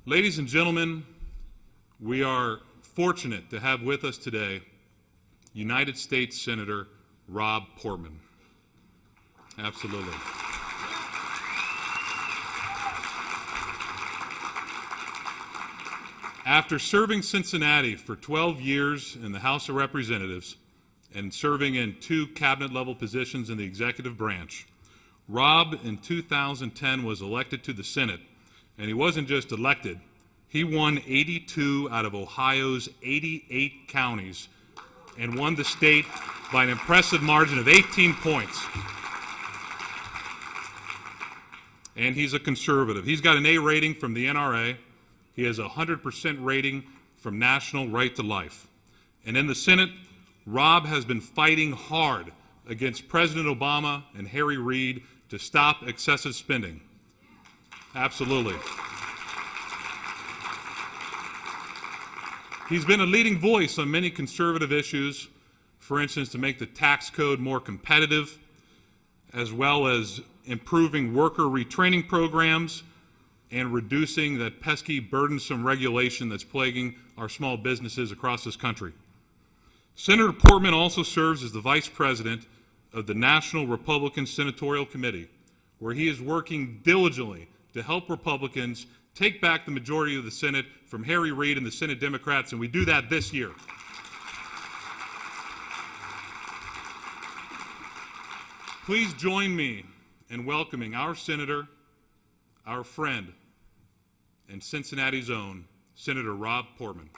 Ladies and gentlemen, we are fortunate to have with us today United States Senator Rob Portman. Absolutely. After serving Cincinnati for 12 years in the House of Representatives and serving in 2 cabinet-level positions in the executive branch, Rob in 2010 was elected to the Senate, and he wasn't just elected, he won 82 out of Ohio's 88 counties and won the state by an impressive margin of 18 points. And he's a conservative. He's got an A rating from the NRA. He has a 100% rating from National Right to Life. And in the Senate, Rob has been fighting hard against President Obama and Harry Reid to stop excessive spending. Absolutely. He's been a leading voice on many conservative issues, for instance, to make the tax code more competitive, as well as improving worker retraining programs and reducing that pesky, burdensome regulation that's plaguing our small businesses across this country. Senator Portman also serves as the Vice President of the National Republican Senatorial Committee, where he is working diligently to help Republicans take back the majority of the Senate from Harry Reid and the Senate Democrats, and we do that this year. Please join me in welcoming our Senator, our friend, and Cincinnati's own, Senator Rob Portman.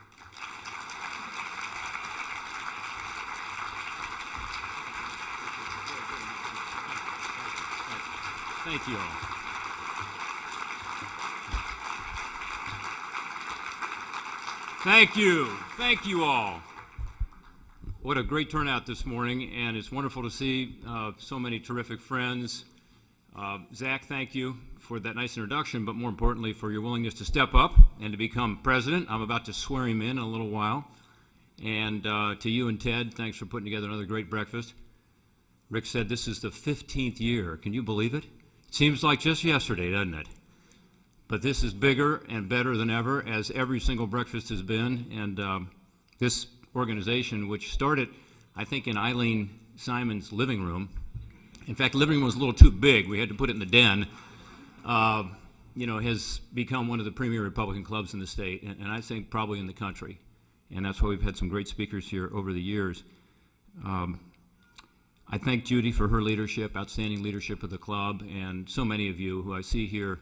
Thank you all. Thank you. Thank you all. What a great turnout this morning, and it's wonderful to see so many terrific friends. Zach, thank you for that nice introduction, but more importantly for your willingness to step up and to become president. I'm about to swear him in a little while. And to you and Ted, thanks for putting together another great breakfast. Rick said this is the 15th year. Can you believe it? It seems like just yesterday, doesn't it? But this is bigger and better than ever, as every single breakfast has been. And this organization, which started, I think, in Eileen Simon's living room. In fact, living room was a little too big. We had to put it in the den. Has become one of the premier Republican clubs in the state, and I think probably in the country. And that's why we've had some great speakers here over the years. I thank Judy for her leadership, outstanding leadership of the club, and so many of you who I see here.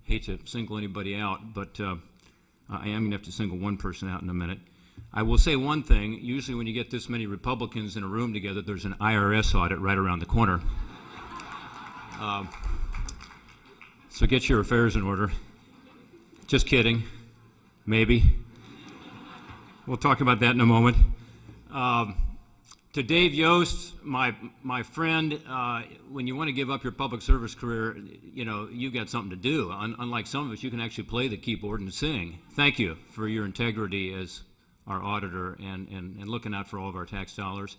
Hate to single anybody out, but I am going to have to single one person out in a minute. I will say one thing. Usually when you get this many Republicans in a room together, there's an IRS audit right around the corner. So get your affairs in order. Just kidding. Maybe. We'll talk about that in a moment. To Dave Yost, my friend, when you want to give up your public service career, you've got something to do. Unlike some of us, you can actually play the keyboard and sing. Thank you for your integrity as our auditor and looking out for all of our tax dollars.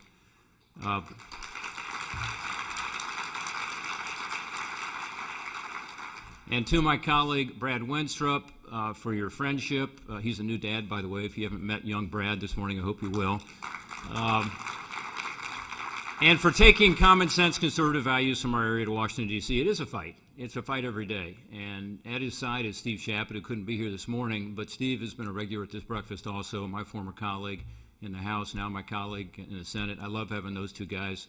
And to my colleague, Brad Wenstrup, for your friendship. He's a new dad, by the way. If you haven't met young Brad this morning, I hope you will. And for taking common sense conservative values from our area to Washington, D.C. It is a fight. It's a fight every day. And at his side is Steve Shapett, who couldn't be here this morning, but Steve has been a regular at this breakfast also, my former colleague in the House, now my colleague in the Senate. I love having those two guys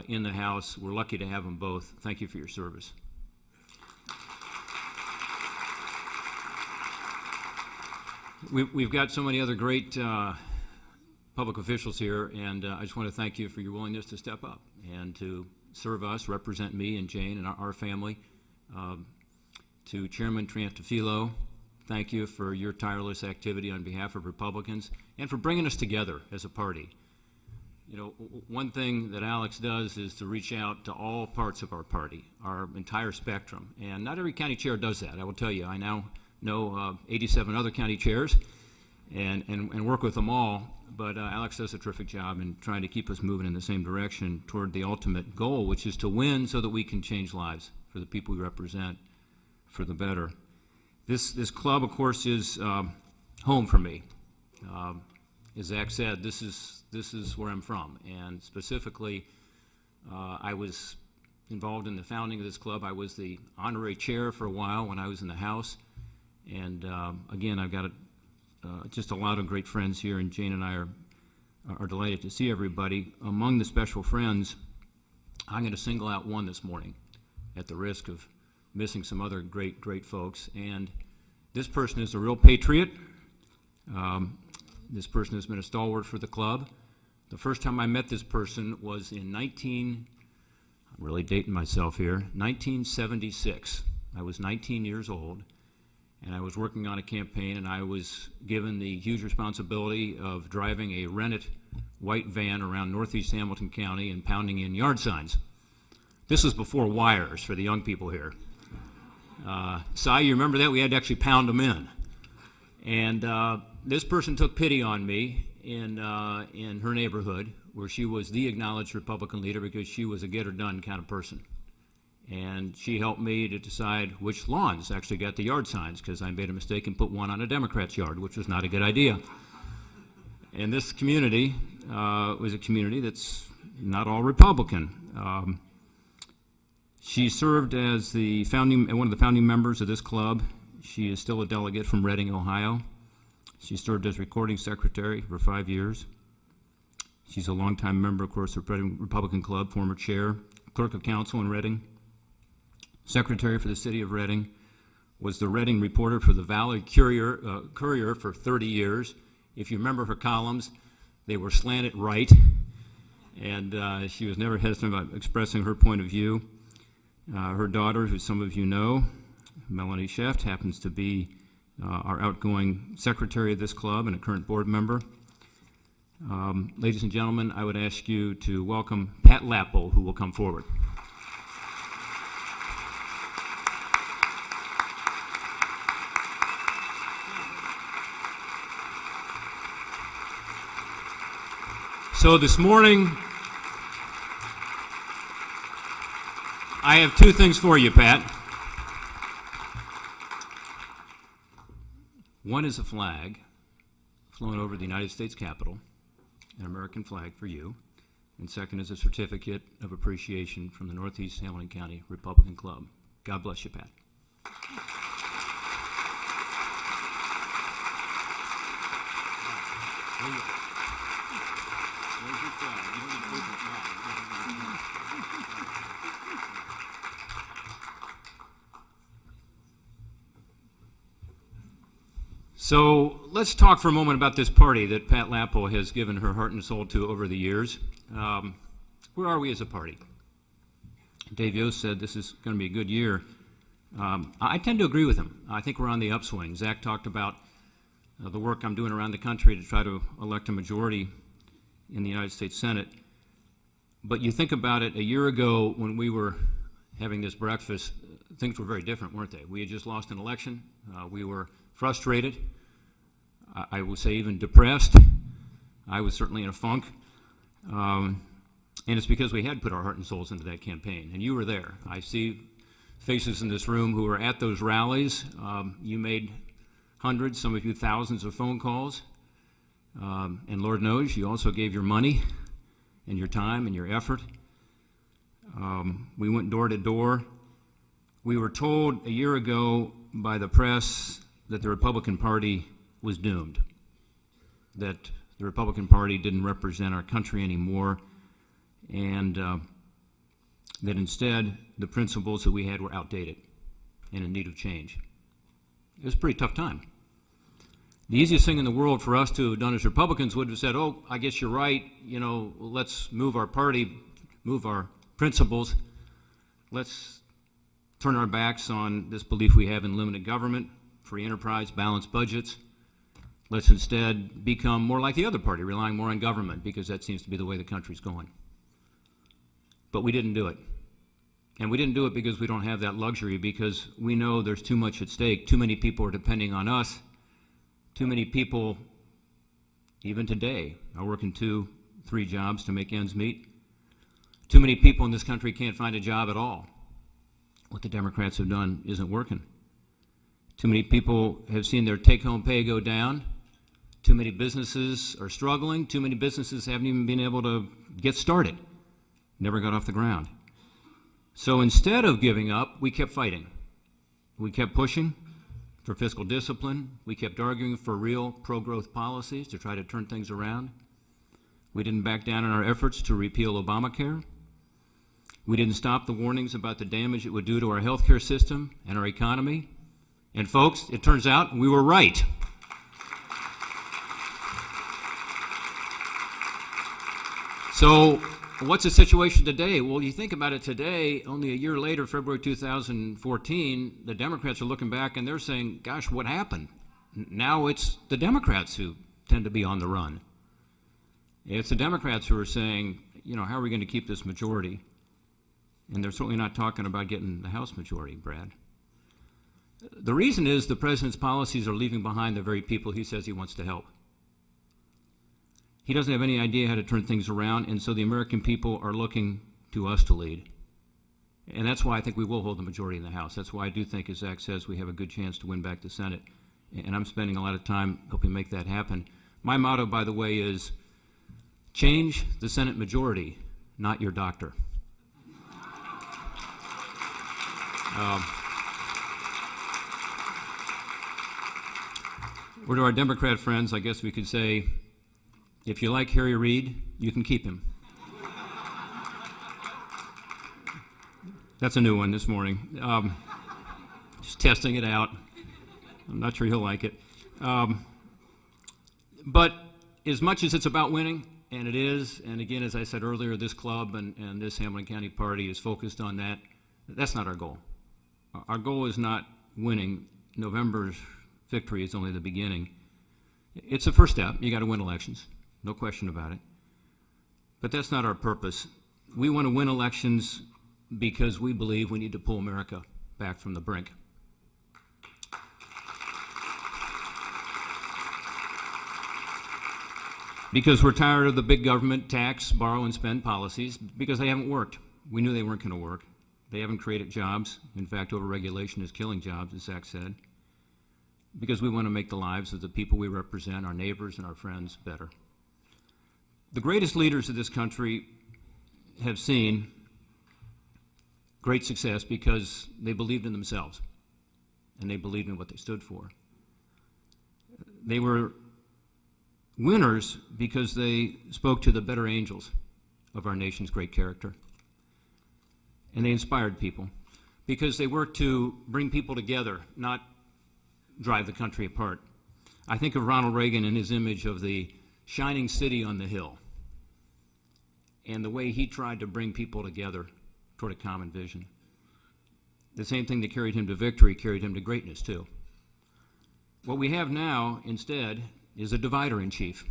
in the House. We're lucky to have them both. Thank you for your service. We've got so many other great public officials here, and I just want to thank you for your willingness to step up and to serve us, represent me and Jane and our family. To Chairman Triantafilo, thank you for your tireless activity on behalf of Republicans and for bringing us together as a party. One thing that Alex does is to reach out to all parts of our party, our entire spectrum, and not every county chair does that. I will tell you, I now know 87 other county chairs and work with them all, but Alex does a terrific job in trying to keep us moving in the same direction toward the ultimate goal, which is to win so that we can change lives for the people we represent for the better. This club, of course, is home for me. As Zach said, this is where I'm from, and specifically, I was involved in the founding of this club. I was the honorary chair for a while when I was in the House, and again, I've got just a lot of great friends here, and Jane and I are delighted to see everybody. Among the special friends, I'm going to single out one this morning, at the risk of missing some other great folks, and this person is a real patriot. This person has been a stalwart for the club. The first time I met this person was in I'm really dating myself here, 1976. I was 19 years old, and I was working on a campaign, and I was given the huge responsibility of driving a rented white van around northeast Hamilton County and pounding in yard signs. This was before wires for the young people here. Si, you remember that? We had to actually pound them in. And this person took pity on me in her neighborhood, where she was the acknowledged Republican leader because she was a get-her-done kind of person. And she helped me to decide which lawns actually got the yard signs, because I made a mistake and put one on a Democrat's yard, which was not a good idea. And this community was a community that's not all Republican. She served as one of the founding members of this club. She is still a delegate from Reading, Ohio. She served as recording secretary for 5 years. She's a longtime member, of course, of Reading Republican Club, former chair, clerk of council in Reading, secretary for the city of Reading, was the Reading reporter for the Valley Courier for 30 years. If you remember her columns, they were slanted right, and she was never hesitant about expressing her point of view. Her daughter, who some of you know, Melanie Sheft, happens to be our outgoing secretary of this club and a current board member. Ladies and gentlemen, I would ask you to welcome Pat Lapple, who will come forward. So this morning, I have two things for you, Pat. One is a flag flown over the United States Capitol, an American flag for you, and second is a certificate of appreciation from the Northeast Hamilton County Republican Club. God bless you, Pat. So let's talk for a moment about this party that Pat Lapple has given her heart and soul to over the years. Where are we as a party? Dave Yost said this is going to be a good year. I tend to agree with him. I think we're on the upswing. Zach talked about the work I'm doing around the country to try to elect a majority in the United States Senate. But you think about it, a year ago when we were having this breakfast, things were very different, weren't they? We had just lost an election. We were frustrated. I would say even depressed. I was certainly in a funk. And it's because we had put our heart and souls into that campaign. And you were there. I see faces in this room who were at those rallies. You made hundreds, some of you thousands of phone calls. And Lord knows you also gave your money and your time and your effort. We went door to door. We were told a year ago by the press that the Republican Party was doomed, that the Republican Party didn't represent our country anymore, and that instead the principles that we had were outdated and in need of change. It was a pretty tough time. The easiest thing in the world for us to have done as Republicans would have said, oh, I guess you're right, you know, let's move our party, move our principles, let's turn our backs on this belief we have in limited government, free enterprise, balanced budgets. Let's instead become more like the other party, relying more on government, because that seems to be the way the country's going. But we didn't do it. And we didn't do it because we don't have that luxury, because we know there's too much at stake. Too many people are depending on us. Too many people, even today, are working 2-3 jobs to make ends meet. Too many people in this country can't find a job at all. What the Democrats have done isn't working. Too many people have seen their take-home pay go down. Too many businesses are struggling. Too many businesses haven't even been able to get started. Never got off the ground. So instead of giving up, we kept fighting. We kept pushing for fiscal discipline. We kept arguing for real pro-growth policies to try to turn things around. We didn't back down in our efforts to repeal Obamacare. We didn't stop the warnings about the damage it would do to our healthcare system and our economy. And folks, it turns out we were right. So what's the situation today? Well, you think about it today, only a year later, February 2014, the Democrats are looking back and they're saying, gosh, what happened? Now it's the Democrats who tend to be on the run. It's the Democrats who are saying, you know, how are we going to keep this majority? And they're certainly not talking about getting the House majority, Brad. The reason is the president's policies are leaving behind the very people he says he wants to help. He doesn't have any idea how to turn things around, and so the American people are looking to us to lead. And that's why I think we will hold the majority in the House. That's why I do think, as Zach says, we have a good chance to win back the Senate. And I'm spending a lot of time helping make that happen. My motto, by the way, is change the Senate majority, not your doctor. Or to our Democrat friends, I guess we could say, if you like Harry Reid, you can keep him. That's a new one this morning. Just testing it out. I'm not sure he'll like it. But as much as it's about winning, and it is, and again, as I said earlier, this club and this Hamilton County Party is focused on that, that's not our goal. Our goal is not winning. November's victory is only the beginning. It's a first step. You got to win elections. No question about it. But that's not our purpose. We want to win elections because we believe we need to pull America back from the brink. Because we're tired of the big government tax, borrow, and spend policies, because they haven't worked. We knew they weren't going to work. They haven't created jobs. In fact, overregulation is killing jobs, as Zach said. Because we want to make the lives of the people we represent, our neighbors and our friends, better. The greatest leaders of this country have seen great success because they believed in themselves and they believed in what they stood for. They were winners because they spoke to the better angels of our nation's great character. And they inspired people because they worked to bring people together, not drive the country apart. I think of Ronald Reagan and his image of the shining city on the hill and the way he tried to bring people together toward a common vision. The same thing that carried him to victory carried him to greatness, too. What we have now, instead, is a divider-in-chief.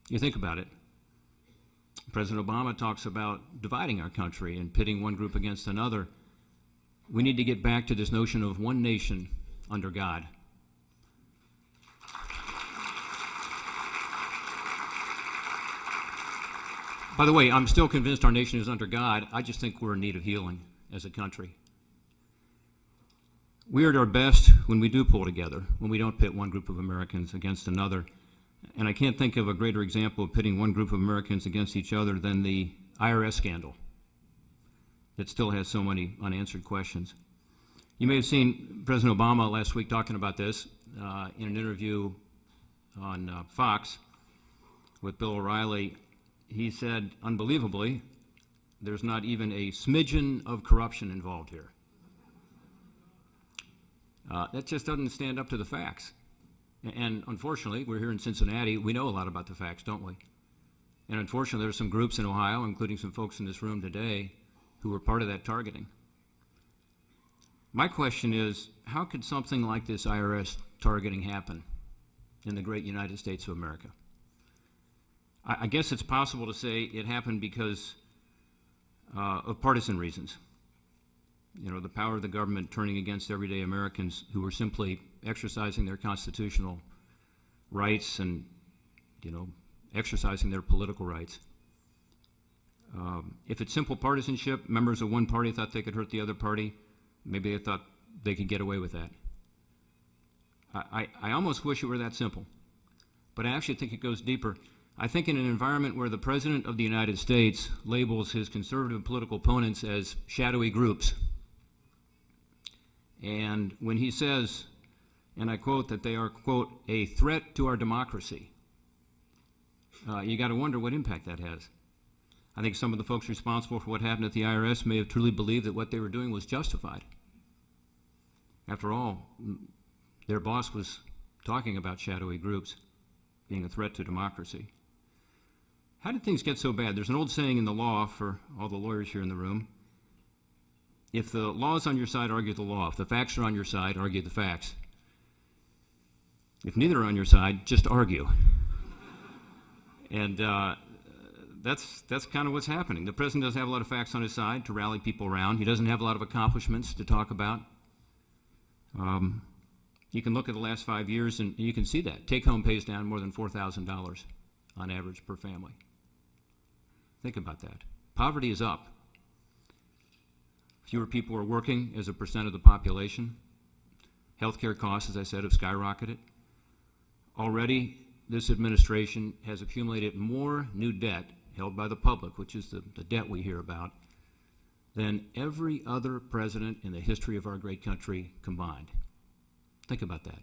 You think about it. President Obama talks about dividing our country and pitting one group against another. We need to get back to this notion of one nation under God. By the way, I'm still convinced our nation is under God. I just think we're in need of healing as a country. We are at our best when we do pull together, when we don't pit one group of Americans against another. And I can't think of a greater example of pitting one group of Americans against each other than the IRS scandal that still has so many unanswered questions. You may have seen President Obama last week talking about this in an interview on Fox with Bill O'Reilly. He said, unbelievably, there's not even a smidgen of corruption involved here. That just doesn't stand up to the facts. And unfortunately, we're here in Cincinnati. We know a lot about the facts, don't we? And unfortunately, there are some groups in Ohio, including some folks in this room today, who were part of that targeting. My question is, how could something like this IRS targeting happen in the great United States of America? I guess it's possible to say it happened because of partisan reasons. You know, the power of the government turning against everyday Americans who were simply exercising their constitutional rights and, you know, exercising their political rights. If it's simple partisanship, members of one party thought they could hurt the other party, maybe they thought they could get away with that. I almost wish it were that simple, but I actually think it goes deeper. I think in an environment where the President of the United States labels his conservative political opponents as shadowy groups, and when he says, and I quote, that they are, quote, a threat to our democracy, you got to wonder what impact that has. I think some of the folks responsible for what happened at the IRS may have truly believed that what they were doing was justified. After all, their boss was talking about shadowy groups being a threat to democracy. How did things get so bad? There's an old saying in the law, for all the lawyers here in the room: if the law is on your side, argue the law. If the facts are on your side, argue the facts. If neither are on your side, just argue. And that's kind of what's happening. The president doesn't have a lot of facts on his side to rally people around. He doesn't have a lot of accomplishments to talk about. You can look at the last 5 years and you can see that. Take-home pays down more than $4,000 on average per family. Think about that. Poverty is up. Fewer people are working as a percent of the population. Healthcare costs, as I said, have skyrocketed. Already, this administration has accumulated more new debt held by the public, which is the debt we hear about, than every other president in the history of our great country combined. Think about that.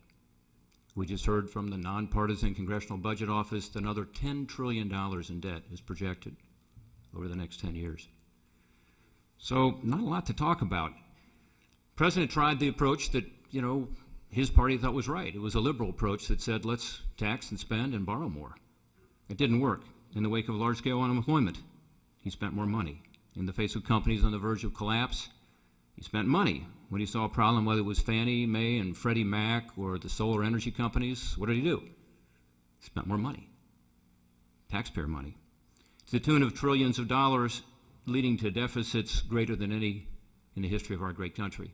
We just heard from the nonpartisan Congressional Budget Office that another $10 trillion in debt is projected over the next 10 years. So not a lot to talk about. The president tried the approach that, his party thought was right. It was a liberal approach that said, let's tax and spend and borrow more. It didn't work. In the wake of large-scale unemployment, he spent more money. In the face of companies on the verge of collapse, he spent money. When he saw a problem, whether it was Fannie Mae and Freddie Mac or the solar energy companies, what did he do? He spent more money, taxpayer money, to the tune of trillions of dollars, leading to deficits greater than any in the history of our great country.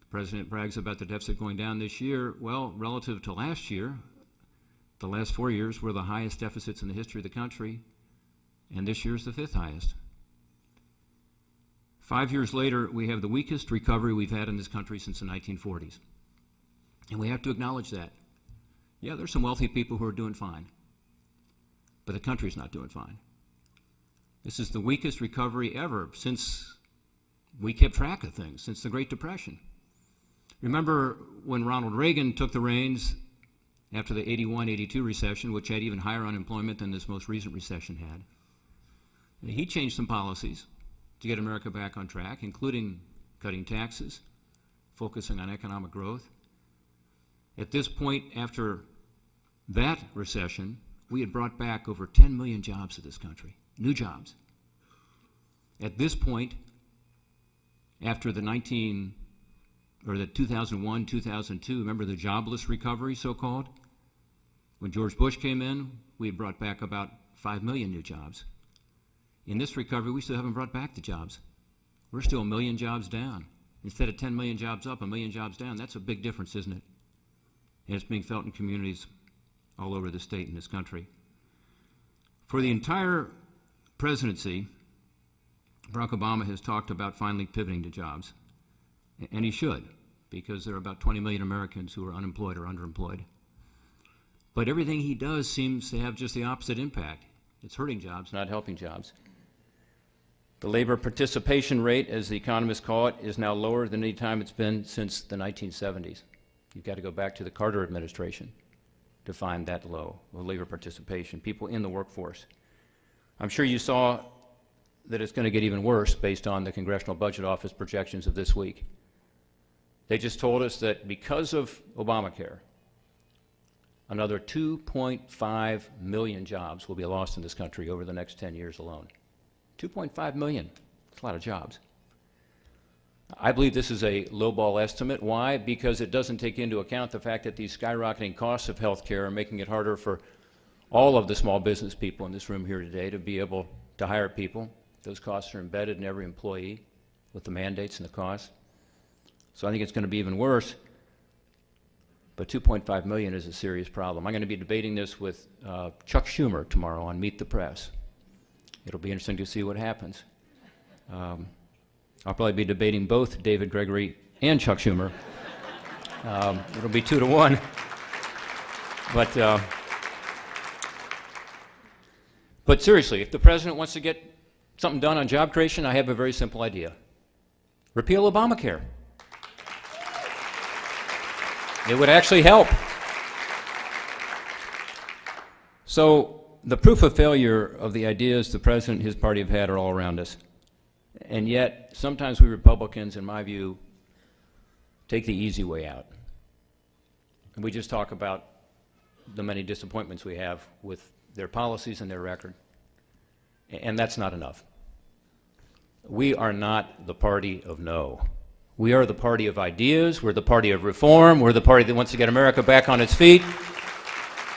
The president brags about the deficit going down this year. Well, relative to last year, the last 4 years were the highest deficits in the history of the country, and this year's the 5th highest. 5 years later, we have the weakest recovery we've had in this country since the 1940s. And we have to acknowledge that. Yeah, there's some wealthy people who are doing fine, but the country's not doing fine. This is the weakest recovery ever since we kept track of things, since the Great Depression. Remember when Ronald Reagan took the reins after the 81-82 recession, which had even higher unemployment than this most recent recession had. He changed some policies to get America back on track, including cutting taxes, focusing on economic growth. At this point, after that recession, we had brought back over 10 million jobs to this country, new jobs. At this point, after the 2001, 2002, remember the jobless recovery, so-called? When George Bush came in, we had brought back about 5 million new jobs. In this recovery, we still haven't brought back the jobs. We're still 1 million jobs down. Instead of 10 million jobs up, 1 million jobs down. That's a big difference, isn't it? And it's being felt in communities all over the state and this country. For the entire presidency, Barack Obama has talked about finally pivoting to jobs. And he should, because there are about 20 million Americans who are unemployed or underemployed. But everything he does seems to have just the opposite impact. It's hurting jobs, not helping jobs. The labor participation rate, as the economists call it, is now lower than any time it's been since the 1970s. You've got to go back to the Carter administration to find that low of labor participation, people in the workforce. I'm sure you saw that it's going to get even worse based on the Congressional Budget Office projections of this week. They just told us that because of Obamacare, another 2.5 million jobs will be lost in this country over the next 10 years alone. 2.5 million. That's a lot of jobs. I believe this is a lowball estimate. Why? Because it doesn't take into account the fact that these skyrocketing costs of health care are making it harder for all of the small business people in this room here today to be able to hire people. Those costs are embedded in every employee with the mandates and the costs. So I think it's going to be even worse. But 2.5 million is a serious problem. I'm going to be debating this with Chuck Schumer tomorrow on Meet the Press. It'll be interesting to see what happens. I'll probably be debating both David Gregory and Chuck Schumer It'll be 2-1. But seriously, if the president wants to get something done on job creation, I have a very simple idea. Repeal Obamacare. It would actually help. So the proof of failure of the ideas the president and his party have had are all around us. And yet, sometimes we Republicans, in my view, take the easy way out. And we just talk about the many disappointments we have with their policies and their record. And that's not enough. We are not the party of no. We are the party of ideas. We're the party of reform. We're the party that wants to get America back on its feet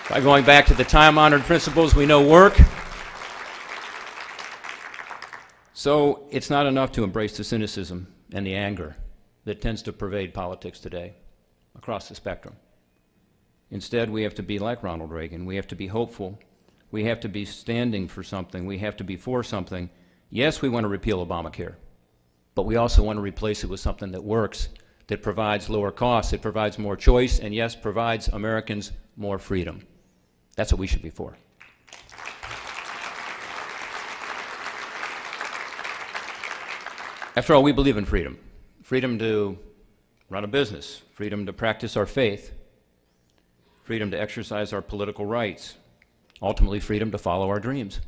by going back to the time-honored principles we know work. So it's not enough to embrace the cynicism and the anger that tends to pervade politics today across the spectrum. Instead, we have to be like Ronald Reagan. We have to be hopeful. We have to be standing for something. We have to be for something. Yes, we want to repeal Obamacare, but we also want to replace it with something that works, that provides lower costs, that provides more choice, and yes, provides Americans more freedom. That's what we should be for. After all, we believe in freedom. Freedom to run a business, freedom to practice our faith, freedom to exercise our political rights, ultimately freedom to follow our dreams.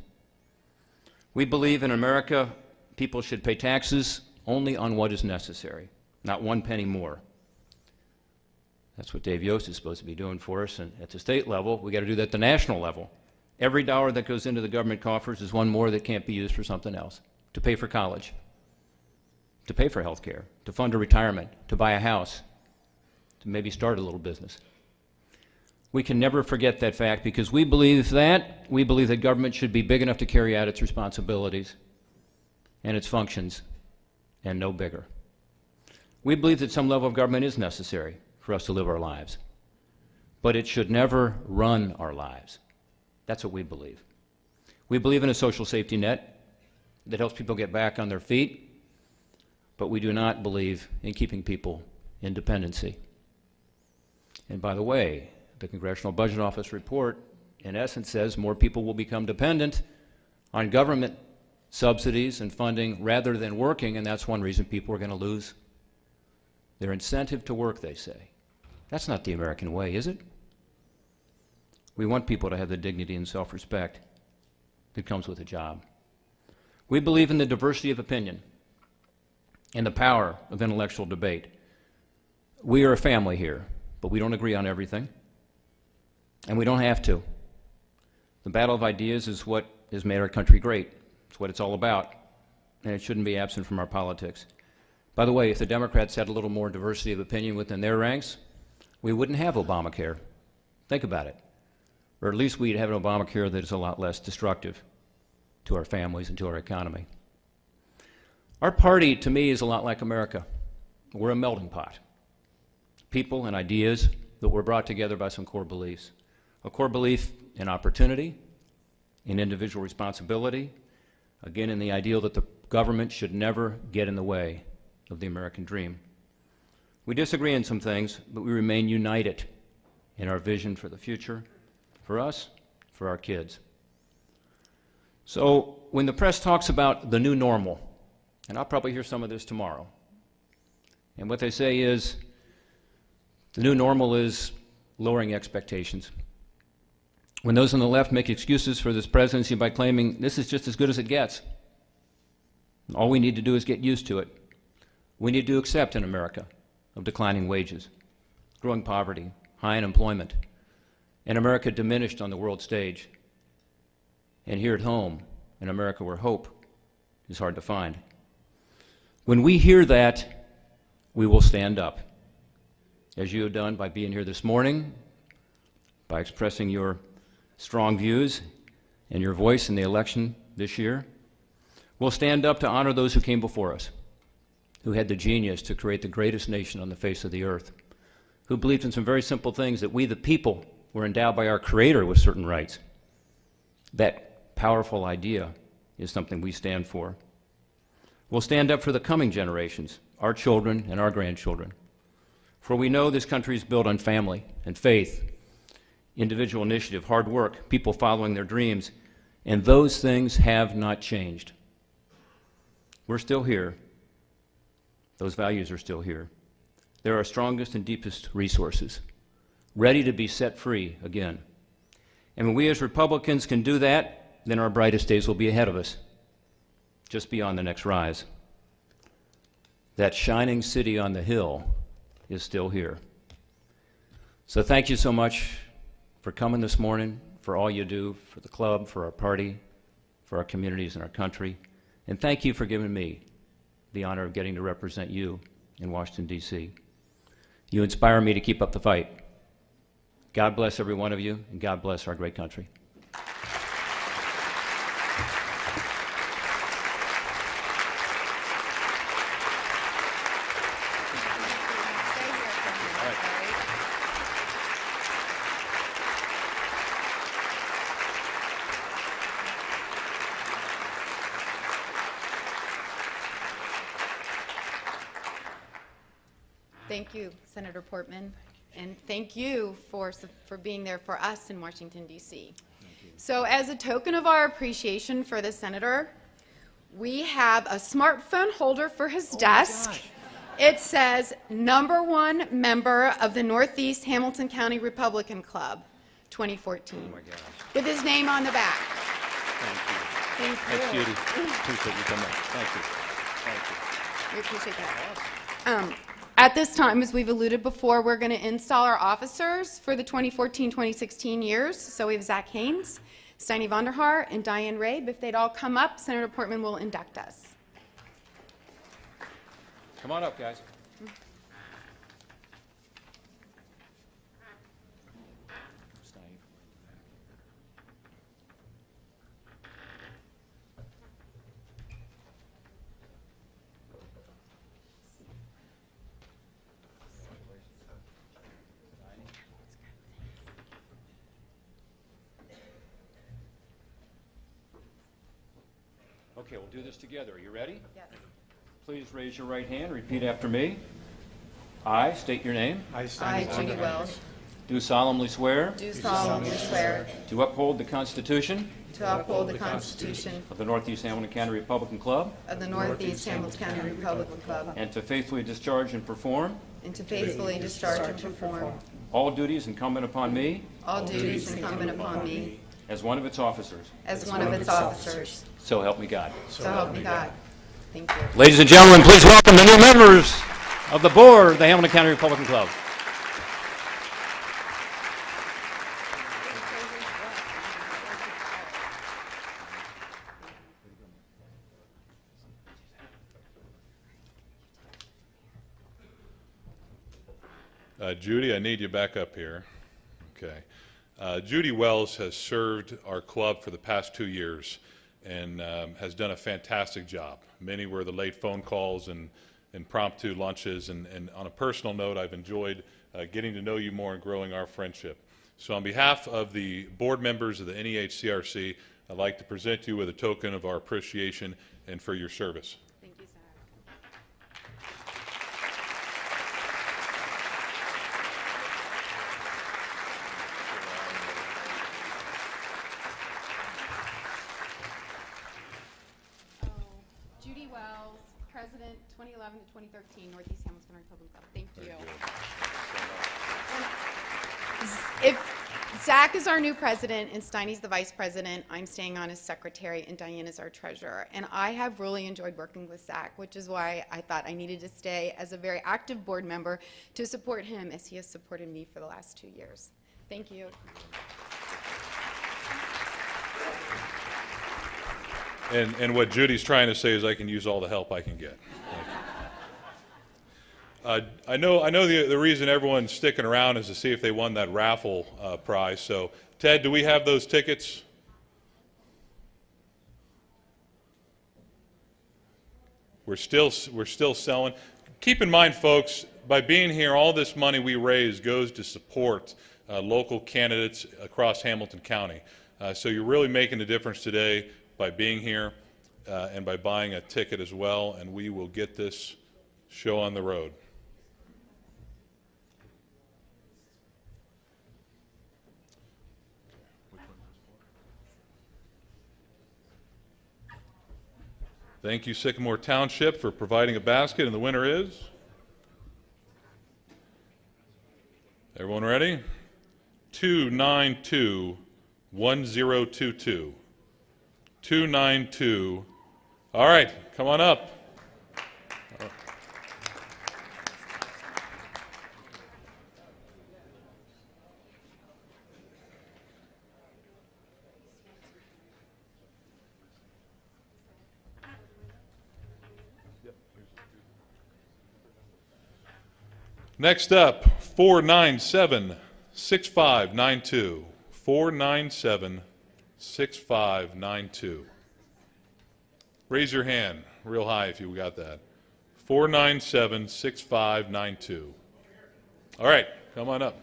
We believe in America, people should pay taxes only on what is necessary, not 1 penny more. That's what Dave Yost is supposed to be doing for us, and at the state level, we got to do that at the national level. Every dollar that goes into the government coffers is one more that can't be used for something else, to pay for college, to pay for health care, to fund a retirement, to buy a house, to maybe start a little business. We can never forget that fact because we believe that government should be big enough to carry out its responsibilities and its functions, and no bigger. We believe that some level of government is necessary for us to live our lives, but it should never run our lives. That's what we believe. We believe in a social safety net that helps people get back on their feet, but we do not believe in keeping people in dependency. And by the way, the Congressional Budget Office report, in essence, says more people will become dependent on government subsidies and funding rather than working, and that's one reason people are going to lose their incentive to work, they say. That's not the American way, is it? We want people to have the dignity and self-respect that comes with a job. We believe in the diversity of opinion and the power of intellectual debate. We are a family here, but we don't agree on everything. And we don't have to. The battle of ideas is what has made our country great. It's what it's all about, and it shouldn't be absent from our politics. By the way, if the Democrats had a little more diversity of opinion within their ranks, we wouldn't have Obamacare. Think about it. Or at least we'd have an Obamacare that is a lot less destructive to our families and to our economy. Our party, to me, is a lot like America. We're a melting pot. People and ideas that were brought together by some core beliefs. A core belief in opportunity, in individual responsibility, again, in the ideal that the government should never get in the way of the American dream. We disagree on some things, but we remain united in our vision for the future, for us, for our kids. So when the press talks about the new normal, and I'll probably hear some of this tomorrow, and what they say is the new normal is lowering expectations. When those on the left make excuses for this presidency by claiming this is just as good as it gets, all we need to do is get used to it. We need to accept an America of declining wages, growing poverty, high unemployment, an America diminished on the world stage, and here at home, an America where hope is hard to find. When we hear that, we will stand up, as you have done by being here this morning, by expressing your strong views and your voice in the election this year. We'll stand up to honor those who came before us, who had the genius to create the greatest nation on the face of the earth, who believed in some very simple things, that we, the people, were endowed by our Creator with certain rights. That powerful idea is something we stand for. We'll stand up for the coming generations, our children and our grandchildren. For we know this country is built on family and faith, individual initiative, hard work, people following their dreams, and those things have not changed. We're still here. Those values are still here. They're our strongest and deepest resources, ready to be set free again. And when we as Republicans can do that, then our brightest days will be ahead of us, just beyond the next rise. That shining city on the hill is still here. So thank you so much for coming this morning, for all you do for the club, for our party, for our communities and our country. And thank you for giving me the honor of getting to represent you in Washington, D.C. You inspire me to keep up the fight. God bless every one of you, and God bless our great country. Thank you, Senator Portman, and thank you for being there for us in Washington, D.C. So as a token of our appreciation for the Senator, we have a smartphone holder for his desk. It says, #1 member of the Northeast Hamilton County Republican Club, 2014. Oh my gosh. With his name on the back. Thank you. Thank you. Thanks, Judy. Appreciate you coming. Thank you. Thank you. We appreciate that. At this time, as we've alluded before, we're going to install our officers for the 2014-2016 years. So we have Zach Haines, Steiny Vonderhaar, and Diane Rabe. If they'd all come up, Senator Portman will induct us. Come on up, guys. Okay, we'll do this together. Are you ready? Yes. Please raise your right hand. Repeat after me. I state your name. I, Judy Wells, Do solemnly swear do solemnly swear to uphold the Constitution to uphold the Constitution of the Northeast Hamilton County Republican Club of the Northeast Hamilton County Republican Club and to faithfully discharge and perform and to faithfully discharge and perform all duties incumbent upon me all duties incumbent upon me as one of its officers. as one of its officers. So help me God. So help me God. Thank you. Ladies and gentlemen, please welcome the new members of the board of the Hamilton County Republican Club. Judy, I need you back up here. Okay. Judy Wells has served our club for the past 2 years and has done a fantastic job. Many were the late phone calls and impromptu lunches, and on a personal note, I've enjoyed getting to know you more and growing our friendship. So on behalf of the board members of the NEHCRC, I'd like to present you with a token of our appreciation and for your service. Thank you, Zach. Judy Wells, President, 2011 to 2013, Northeast Hamilton Republican Club. Thank you. If Zach is our new president and Steiny's the vice president, I'm staying on as secretary and Diane is our treasurer. And I have really enjoyed working with Zach, which is why I thought I needed to stay as a very active board member to support him as he has supported me for the last 2 years. Thank you. And what Judy's trying to say is I can use all the help I can get. I know the reason everyone's sticking around is to see if they won that raffle prize. So, Ted, do we have those tickets? We're still selling. Keep in mind, folks, by being here, all this money we raise goes to support local candidates across Hamilton County. So you're really making a difference today by being here and by buying a ticket as well, and we will get this show on the road. Thank you, Sycamore Township, for providing a basket, and the winner is? Everyone ready? 2921022. 292. All right, come on up. Next up, 497-6592. 497-6592. Raise your hand real high if you got that. 497-6592. All right, come on up.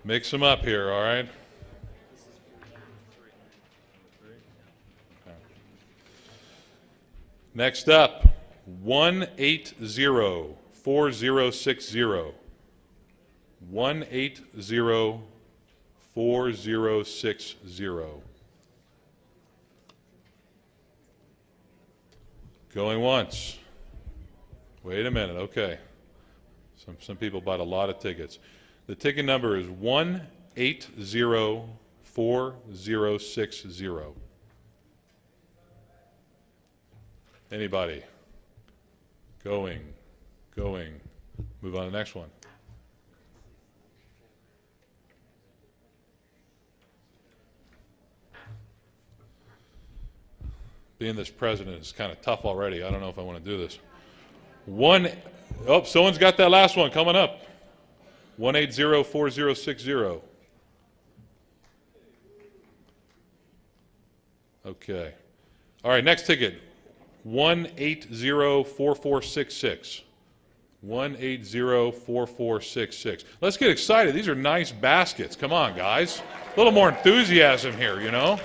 Mix them up here, all right? Next up, 180-4060. 180-4060. Going once. Wait a minute, okay. Some people bought a lot of tickets. The ticket number is 180-4060. Anybody? Going. Move on to the next one. Being this president is kind of tough already. I don't know if I want to do this. Oh, someone's got that last one coming up. 180-4060. Okay. All right, next ticket. 180-4466. 180-4466. Let's get excited. These are nice baskets. Come on, guys. A little more enthusiasm here, you know.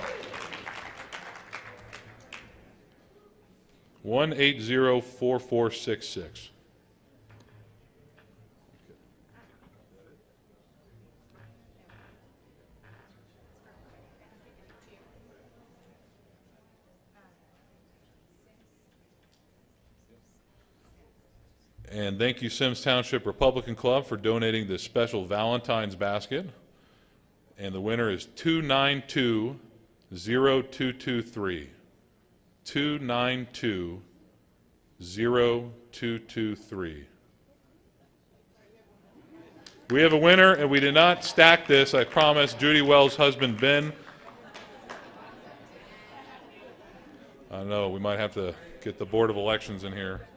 180-4466. And thank you, Sims Township Republican Club, for donating this special Valentine's basket. And the winner is 292-0223. 292-0223. We have a winner, and we did not stack this, I promise. Judy Wells' husband, Ben. I know, we might have to get the Board of Elections in here.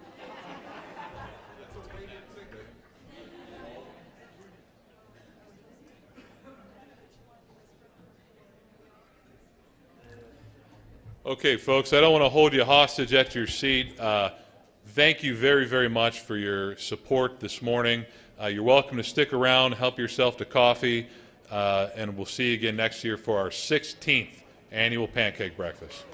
Okay, folks, I don't want to hold you hostage at your seat. Thank you very, very much for your support this morning. You're welcome to stick around, help yourself to coffee, and we'll see you again next year for our 16th annual Pancake Breakfast.